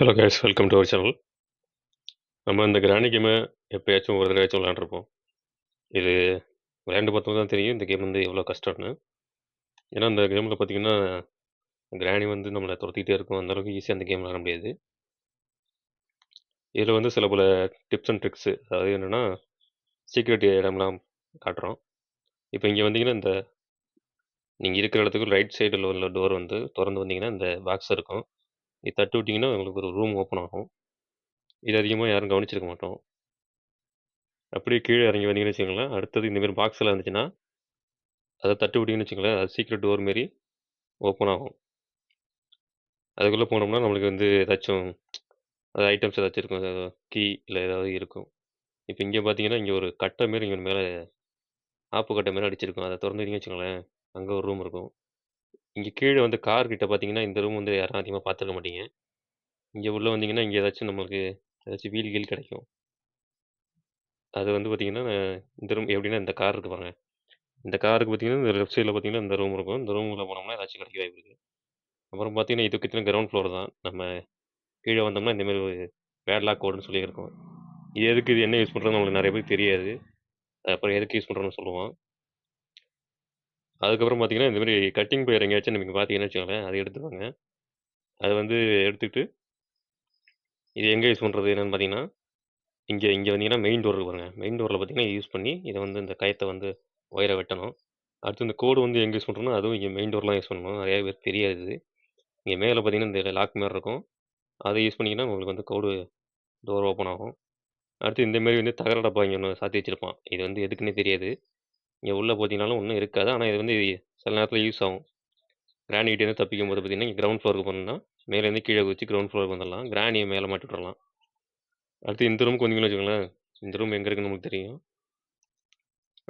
Hello guys, welcome to our channel. நம்ம இந்த கிராணி கேமை எப்பயாச்சும் ஒரு தடவையாச்சும் விளையாண்டுருப்போம். இது விளையாண்டு பார்த்தவங்க தான் தெரியும் இந்த கேம் வந்து எவ்வளோ கஷ்டம்னு. ஏன்னா இந்த கேமில் பார்த்தீங்கன்னா கிராணி வந்து நம்மளை துரத்திக்கிட்டே இருக்கும். அந்த அளவுக்கு ஈஸியாக அந்த கேம் விளையாட முடியாது. இதில் வந்து சில பல டிப்ஸ் அண்ட் ட்ரிக்ஸு, அதாவது என்னென்னா சீக்ரெட் இடம்லாம் காட்டுறோம். இப்போ இங்கே வந்தீங்கன்னா இந்த நீங்கள் இருக்கிற இடத்துக்கு ரைட் சைடில் உள்ள டோர் வந்து திறந்து வந்தீங்கன்னா இந்த பாக்ஸ் இருக்கும். இது தட்டு விட்டிங்கன்னா உங்களுக்கு ஒரு ரூம் ஓப்பன் ஆகும். இது அதிகமாக யாரும் கவனிச்சிருக்க மாட்டோம். அப்படியே கீழே இறங்கி வந்தீங்கன்னு வச்சுக்கோங்களேன், அடுத்தது இந்தமாரி பாக்ஸில் இருந்துச்சுன்னா அதை தட்டி விட்டிங்கன்னு வச்சுக்கோங்களேன், அது சீக்ரெட் டோர் மாரி ஓப்பன் ஆகும். அதுக்குள்ளே போனோம்னா நம்மளுக்கு வந்து ஏதாச்சும் அது ஐட்டம்ஸ் ஏதாச்சும் இருக்கும். கீ இல்லை ஏதாவது இருக்கும். இப்போ இங்கே பார்த்தீங்கன்னா இங்கே ஒரு கட்டை மாரி இங்கே மேலே ஆப்பு கட்டை மாரி அடிச்சிருக்கும். அதை திறந்துட்டீங்கன்னு வச்சுக்கோங்களேன், அங்கே ஒரு ரூம் இருக்கும். இங்கே கீழே வந்து கார் கிட்ட பார்த்தீங்கன்னா இந்த ரூம் வந்து யாரும் அதிகமாக பார்த்துருக்க மாட்டீங்க. இங்கே உள்ளே வந்தீங்கன்னா இங்கே ஏதாச்சும் நம்மளுக்கு ஏதாச்சும் வீல் கீல் கிடைக்கும். அது வந்து பார்த்தீங்கன்னா இந்த ரூம் எப்படின்னா இந்த கார் இருக்கு பாருங்க. இந்த காருக்கு பார்த்தீங்கன்னா இந்த லெஃப்ட் சைடில் பார்த்தீங்கன்னா இந்த ரூம் இருக்கும். இந்த ரூமில் போனோம்னா ஏதாச்சும் கிடைக்க வாய்ப்பு இருக்குது. அப்புறம் பார்த்தீங்கன்னா இது கிட்ட கிரவுண்ட் ஃப்ளோர் தான். நம்ம கீழே வந்தோம்னா இந்தமாரி ஒரு பேட்லாக் கோடுன்னு சொல்லியிருக்கோம். இது எதுக்கு, இது என்ன யூஸ் பண்ணுறதுன்னு நம்மளுக்கு நிறைய பேருக்கு தெரியாது. அப்புறம் எதுக்கு யூஸ் பண்ணுறோன்னு சொல்லுவோம். அதுக்கப்புறம் பார்த்தீங்கன்னா இந்தமாரி கட்டிங் பிளேயர் எங்கேயாச்சும் நீங்கள் பார்த்தீங்கன்னு வச்சுக்கோங்களேன், அதை எடுத்துவாங்க. அதை வந்து எடுத்துக்கிட்டு இது எங்கே யூஸ் பண்ணுறது என்னென்னு பார்த்தீங்கன்னா இங்கே இங்கே வந்தீங்கன்னா மெயின் டோர் இருக்கு பாருங்க. மெயின் டோரில் பார்த்தீங்கன்னா யூஸ் பண்ணி இதை வந்து இந்த கயத்தை வந்து ஒயரை வெட்டணும். அடுத்து இந்த கோடு வந்து எங்கே யூஸ் பண்ணுறோம்னா அதுவும் இங்கே மெயின் டோர்லாம் யூஸ் பண்ணணும். நிறைய பேருக்கு தெரியாது. இங்கே மேலே பார்த்தீங்கன்னா இந்த லாக் மாதிரி இருக்கும். அதை யூஸ் பண்ணிங்கன்னா உங்களுக்கு வந்து கோடு டோர் ஓப்பன் ஆகும். அடுத்து இந்தமாரி வந்து தகர டப்பா இங்கே ஒன்று சாத்தி வச்சிருப்பான். இது வந்து எதுக்குன்னே தெரியாது. இங்கே உள்ளே பார்த்தீங்கன்னாலும் ஒன்றும் இருக்காது. ஆனால் இது வந்து சில நேரத்தில் யூஸ் ஆகும். கிராணிகிட்டேருந்து தப்பிக்கும் போது பார்த்தீங்கன்னா இங்கே கிரவுண்ட் ஃப்ளோருக்கு போனோம்னா மேலேருந்து கீழே குதிச்சு கிரவுண்ட் ஃப்ளோருக்கு வந்துடலாம். கிராணியை மேலே மாட்டி விட்றலாம். அடுத்து இந்த ரூமுக்கு வந்தீங்கன்னு வச்சுக்கோங்களேன், இந்த ரூம் எங்கே இருக்குன்னு நமக்கு தெரியும்.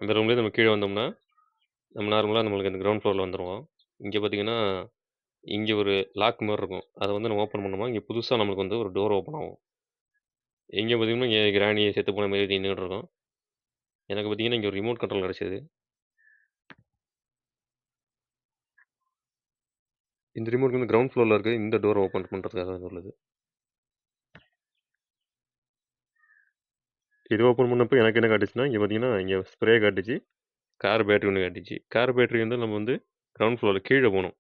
அந்த ரூம்லேயே நம்ம கீழே வந்தோம்னா நம்ம நார்மலாக நம்மளுக்கு அந்த கிரவுண்ட் ஃப்ளோரில் வந்துடுவோம். இங்கே பார்த்தீங்கன்னா இங்கே ஒரு லாக் மாதிரி இருக்கும். அதை வந்து நம்ம ஓப்பன் பண்ணோமா இங்கே புதுசாக நம்மளுக்கு வந்து ஒரு டோர் ஓப்பன் ஆகும். எங்கே பார்த்தீங்கன்னா இங்கே கிராணி செத்து போன மாரி நின்றுட்டு இருக்கோம். எனக்கு பார்த்தீங்கன்னா இங்கே ஒரு ரிமோட் கண்ட்ரோல் கிடச்சிது. இந்த ரிமோட் வந்து கிரவுண்ட் ஃப்ளோரில் இருக்குது. இந்த டோரை ஓப்பன் பண்ணுறதுக்காக உள்ளது. இது ஓப்பன் பண்ணப்போ எனக்கு என்ன காட்டுச்சுன்னா இங்கே பார்த்தீங்கன்னா இங்கே ஸ்ப்ரே காட்டுச்சு, கார் பேட்டரி ஒன்று காட்டுச்சு. கார் பேட்டரி வந்து நம்ம வந்து கிரவுண்ட் ஃப்ளோரில் கீழே போகணும்.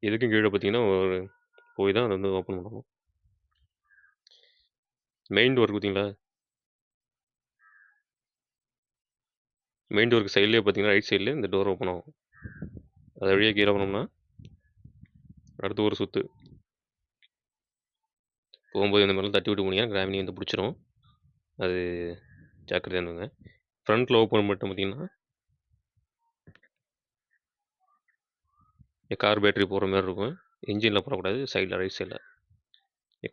இதுக்கும் கீழே பார்த்தீங்கன்னா ஒரு போய் தான் அதை வந்து ஓப்பன் பண்ணணும். மெயின் டோர் பார்த்தீங்களா, மெயின் டோருக்கு சைட்லேயே பார்த்தீங்கன்னா ரைட் சைட்லேயே இந்த டோர் ஓப்பன் ஆகும். அதை வழியாக கீழே போனோம்னா அடுத்து ஒரு சுற்று போகும்போது இந்த மாதிரிலாம் தட்டி விட்டு போனீங்கன்னா கிராமினி வந்து பிடிச்சிரும். அது ஜாக்கிரதையாக இருந்துங்க. ஃப்ரண்ட்டில் ஓப்பன் மட்டும் பார்த்தீங்கன்னா கார் பேட்டரி போடுற மாதிரி இருக்கும். இன்ஜினில் போடக்கூடாது, சைடில் ரைட் சைடில்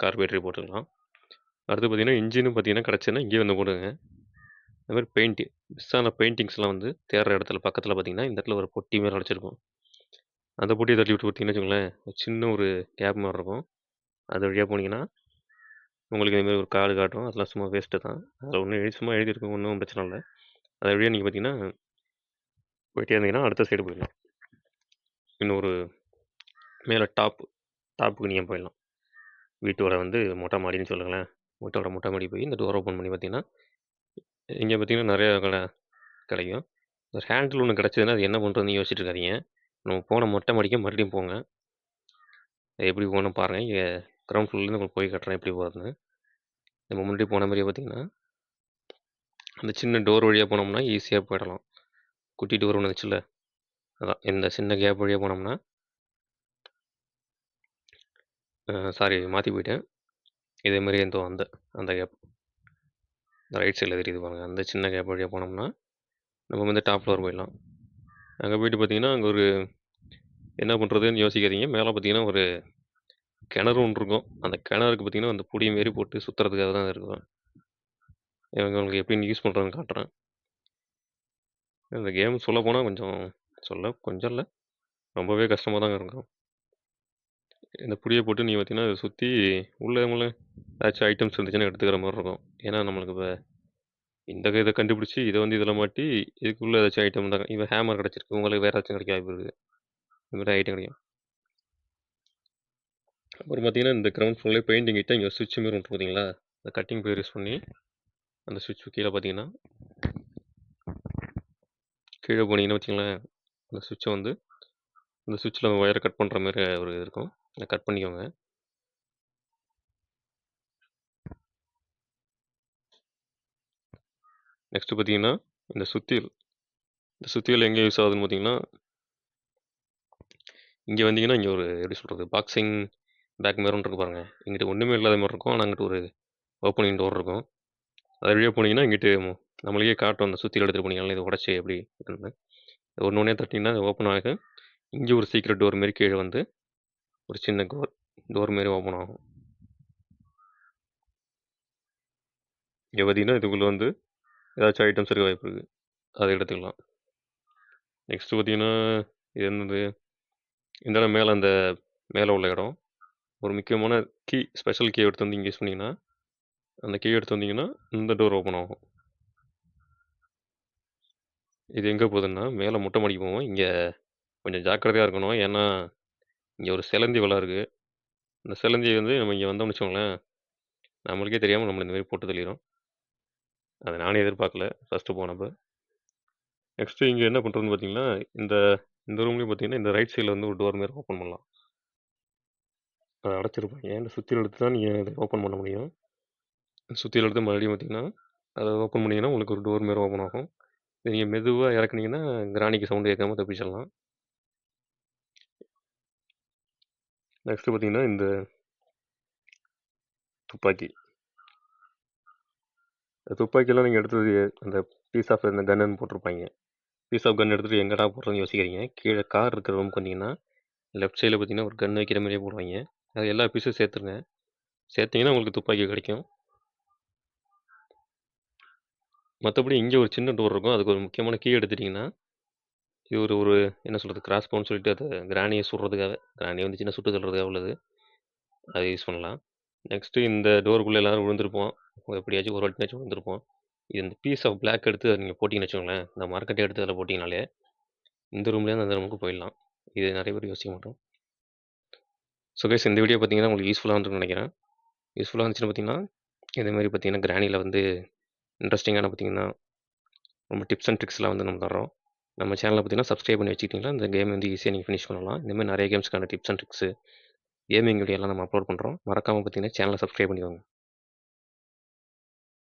கார் பேட்டரி போட்டுக்கலாம். அடுத்து பார்த்தீங்கன்னா இன்ஜினும் பார்த்தீங்கன்னா கிடச்சுன்னா இங்கேயே வந்து போடுங்க. அது மாதிரி பெயிண்ட்டு மிஸ்ஸான பெயிண்டிங்ஸ்லாம் வந்து தேடுற இடத்துல பக்கத்தில் பார்த்தீங்கன்னா இந்த இடத்துல ஒரு பொட்டி மாதிரி அடைச்சிருக்கும். அந்த பொட்டியை தள்ளி விட்டு கொடுத்தீங்கன்னு வச்சுக்கோங்களேன், ஒரு சின்ன ஒரு கேப் மாதிரி இருக்கும். அது வழியாக போனீங்கன்னா உங்களுக்கு இதுமாரி ஒரு கார்டு காட்டும். அதெல்லாம் சும்மா வேஸ்ட்டு தான். அதில் ஒன்றும் சும்மா எழுதியிருக்கும், ஒன்றும் பிரச்சனை இல்லை. அது வழியாக நீங்கள் பார்த்தீங்கன்னா போயிட்டே இருந்தீங்கன்னா அடுத்த சைடு போயிடலாம். இன்னொரு மேலே டாப்புக்கு நீங்கள் போயிடலாம். வீட்டோட வந்து மொட்டை மாடின்னு சொல்லுங்களேன். வீட்டோட மொட்டை மாடி போய் இந்த டோர் ஓப்பன் பண்ணி பார்த்தீங்கன்னா இங்கே பார்த்தீங்கன்னா நிறையா கிடைக்கும். ஒரு ஹேண்டில் ஒன்று கிடச்சதுன்னா அது என்ன பண்ணுறதுன்னு யோசிச்சுட்டு இருக்காதீங்க. நம்ம போன மொட்டை மாடிக்கு மறுபடியும் போங்க. அது எப்படி போகணும்னு பாருங்கள். இங்கே கிரவுண்ட் ஃப்ளோர்லேருந்து உங்களுக்கு போய் கட்டுறேன் எப்படி போகிறதுன்னு. நம்ம முன்னாடி போன மாதிரியே பார்த்தீங்கன்னா அந்த சின்ன டோர் வழியாக போனோம்னா ஈஸியாக போயிடலாம். குட்டி டோர் ஒன்று இருந்துச்சுல்ல, அதான் இந்த சின்ன கேப் வழியாக போனோம்னா சாரி மாற்றி போயிட்டேன். இதேமாரி அந்த அந்த கேப் இந்த ரைட் சைடில் தெரியுது பாருங்கள். அந்த சின்ன கேப் வழியாக போனோம்னா நம்ம வந்து டாப் ஃப்ளோர் போயிடலாம். அங்கே போயிட்டு பார்த்தீங்கன்னா அங்கே ஒரு என்ன பண்ணுறதுன்னு யோசிக்காதீங்க. மேலே பார்த்தீங்கன்னா ஒரு கிணறு ஒன்று இருக்கும். அந்த கிணறுக்கு பார்த்தீங்கன்னா அந்த புடி மாரி போட்டு சுற்றுறதுக்காக தான் இருக்கும். உங்களுக்கு எப்படின்னு யூஸ் பண்ணுறதுன்னு காட்டுறேன். இந்த கேம் சொல்ல போனால் கொஞ்சம் இல்லை, ரொம்பவே கஷ்டமாக தாங்க இருக்கும். இந்த புடியை போட்டு நீங்கள் பார்த்தீங்கன்னா அதை சுற்றி உள்ளே ஏதாச்சும் ஐட்டம்ஸ் இருந்துச்சுன்னா எடுத்துக்கிற மாதிரி இருக்கும். ஏன்னா நம்மளுக்கு இப்போ இந்த இதை கண்டுபிடிச்சி இதை வந்து இதில் மாட்டி இதுக்குள்ளே ஏதாச்சும் ஐட்டம் தான். இப்போ ஹேமர் கிடச்சிருக்கு, உங்களுக்கு வேறு ஏதாச்சும் கிடைக்க வாய்ப்பு இருக்குது. இந்த மாதிரி ஐட்டம் கிடைக்கும். அப்புறம் பார்த்தீங்கன்னா, இந்த கிரவுண்ட் ஃப்ளோர்லயே பெயிண்டிங் கிட்ட இங்க ஸ்விட்ச் மாரி ஒண்ணு பார்த்தீங்களா? அந்த கட்டிங் பிளேயர் யூஸ் பண்ணி அந்த ஸ்விட்ச் கீழ பார்த்தீங்கன்னா, கீழ போனீங்கன்னா வச்சுக்கங்களேன், அந்த ஸ்விட்ச வந்து அந்த ஸ்விட்ச்ல ஒயர கட் பண்ற மாரி ஒரு இது இருக்கும். அத கட் பண்ணிக்கோங்க. நெக்ஸ்ட் பார்த்தீங்கன்னா, இந்த சுத்தியல். இந்த சுத்தியல் எங்க யூஸ் ஆகுதுன்னு பார்த்தீங்கன்னா, இங்க வந்தீங்கன்னா, இங்க ஒரு எப்படி சொல்றது? பாக்ஸிங் பேக் மாரி ஒண்ணு இருக்கு பாருங்க. இங்கிட்டு ஒண்ணுமே இல்லாத மாரி இருக்கும். ஆனா அங்கிட்டு ஒரு ஓப்பனிங் டோர் இருக்கும். அது வழியா போனீங்கன்னா, இங்கிட்டு நம்மளுக்கே காட்டும். அந்த சுத்தியல் எடுத்துட்டு போனீங்கன்னா, இத உடைச்சு எப்படி இருக்குன்னு. ஒண்ணு ஒண்ணே தட்டினீங்கன்னா, அது ஓப்பன் ஆகும். இங்க ஒரு சீக்ரெட் டோர் மாரி கீழ வந்து ஒரு சின்ன டோர் மாரி ஓப்பன் ஆகும். இங்க பார்த்தீங்கன்னா, இதுக்குள்ள வந்து ஏதாச்சும் ஐட்டம்ஸ் இருக்க வாய்ப்பு இருக்கு. அத எடுத்துக்கலாம். நெக்ஸ்ட் பார்த்தீங்கன்னா, இது என்னது? இந்த இடம் மேல அந்த மேல உள்ள இடம். ஒரு முக்கியமான ஸ்பெஷல் கீ எடுத்து வந்து இங்க யூஸ் பண்ணீங்கன்னா, அந்த கீ எடுத்து வந்தீங்கன்னா, இந்த டோர் ஓப்பன் ஆகும். இது எங்க போகுதுன்னா, மேல மொட்டை மாடிக்கு போகும். இங்க கொஞ்சம் ஜாக்கிரதையா இருக்கணும். ஏன்னா, இங்க ஒரு செலந்தி வலை இருக்கு. இந்த செலந்தி வந்து நம்ம இங்க வந்தோம்னு வச்சுக்கோங்களேன், நம்மளுக்கே தெரியாம நம்மள இந்த மாரி போட்டு தள்ளிரும். அத நானே எதிர்பார்க்கல, ஃபர்ஸ்ட்டு போனப்ப. நெக்ஸ்ட் இங்க என்ன பண்றதுன்னு பார்த்தீங்கன்னா, இந்த இந்த ரூம்லயும் பார்த்தீங்கன்னா, இந்த ரைட் சைடுல வந்து ஒரு டோர் மாரி ஓப்பன் பண்ணலாம். அத அடைச்சிருப்பாய்ங்க. இந்த சுத்தியல் எடுத்து தான் நீங்க இத ஓப்பன் பண்ண முடியும். சுத்தியல் எடுத்து மறுபடியும் பார்த்தீங்கன்னா, அத ஓப்பன் பண்ணீங்கன்னா, உங்களுக்கு ஒரு டோர் மாரி ஓப்பன் ஆகும். இத நீங்க மெதுவா இறக்குனீங்கன்னா, கிராணிக்கு சவுண்ட் கேட்காம தப்பிச்சிடலாம். நெக்ஸ்ட் பார்த்தீங்கன்னா, இந்த துப்பாக்கி. துப்பாக்கிலாம் நீங்க எடுத்தது அந்த பீஸ் ஆஃப் இந்த கன்னுன்னு போட்டிருப்பாய்ங்க. பீஸ் ஆஃப் கன் எடுத்துட்டு எங்கடா போடுறதுன்னு யோசிக்கிறீங்க. கீழ கார் இருக்கிற ரூமுக்கு வந்தீங்கன்னா, லெஃப்ட் சைடுல பார்த்தீங்கன்னா, ஒரு கன் வைக்கிற மாரியே போடுவாய்ங்க. அது எல்லா பீஸும் சேர்த்துருங்க. சேர்த்தீங்கன்னா உங்களுக்கு துப்பாக்கி கிடைக்கும். மத்தபடி இங்க ஒரு சின்ன டோர் இருக்கும். அதுக்கு ஒரு முக்கியமான கீ எடுத்துட்டீங்கன்னா, இது ஒரு ஒரு என்ன சொல்றது? கிராஸ் பவுன்னு சொல்லிட்டு அத கிராணிய சுடுறதுக்காக. கிராணி வந்துச்சுன்னா சுட்டு தள்ளுறதுக்காக உள்ளது. அத யூஸ் பண்ணலாம். நெக்ஸ்ட்டு இந்த டோருக்குள்ள எல்லாரும் விழுந்திருப்போம். எப்படியாச்சும் ஒரு வாட்டினாச்சும் விழுந்திருப்போம். இது இந்த பீஸ் ஆஃப் பிளாக் எடுத்து நீங்க போட்டீங்கன்னு வச்சுக்கோங்களேன், இந்த மரக்கட்டைய எடுத்து அதில போட்டீங்கனாலே, இந்த ரூம்லேருந்து அந்த ரூமுக்கு போயிடலாம். இது நெறைய பேர் யோசிக்க மாட்டோம். ஸோ கைஸ் இந்த வீடியோ பார்த்தீங்கன்னா, உங்களுக்கு யூஸ்ஃபுல்லா இருந்திருக்கும்னு நெனைக்கிறேன். யூஸ்ஃபுல்லா இருந்துச்சுன்னு பார்த்தீங்கன்னா, இதே மாரி பார்த்தீங்கன்னா, கிரானில வந்து இன்ட்ரஸ்டிங்கான பார்த்தீங்கன்னா, ரொம்ப டிப்ஸ் அண்ட் ட்ரிக்ஸ்லாம் வந்து நம்ம தர்றோம். நம்ம சேனல பார்த்தீங்கன்னா, சப்ஸ்கிரைப் பண்ணி வச்சுக்கிட்டீங்கன்னா, இந்த கேம் வந்து ஈஸியா நீங்க ஃபினிஷ் பண்ணலாம். இந்த மாரி நெறைய கேம்ஸ்க்கான டிப்ஸ் அண்ட் ட்ரிக்ஸு, கேமிங் வீடியோலாம் நம்ம அப்லோட் பண்றோம். மறக்காம பார்த்தீங்கன்னா, சேனல சப்ஸ்கிரைப் பண்ணிக்கோங்க.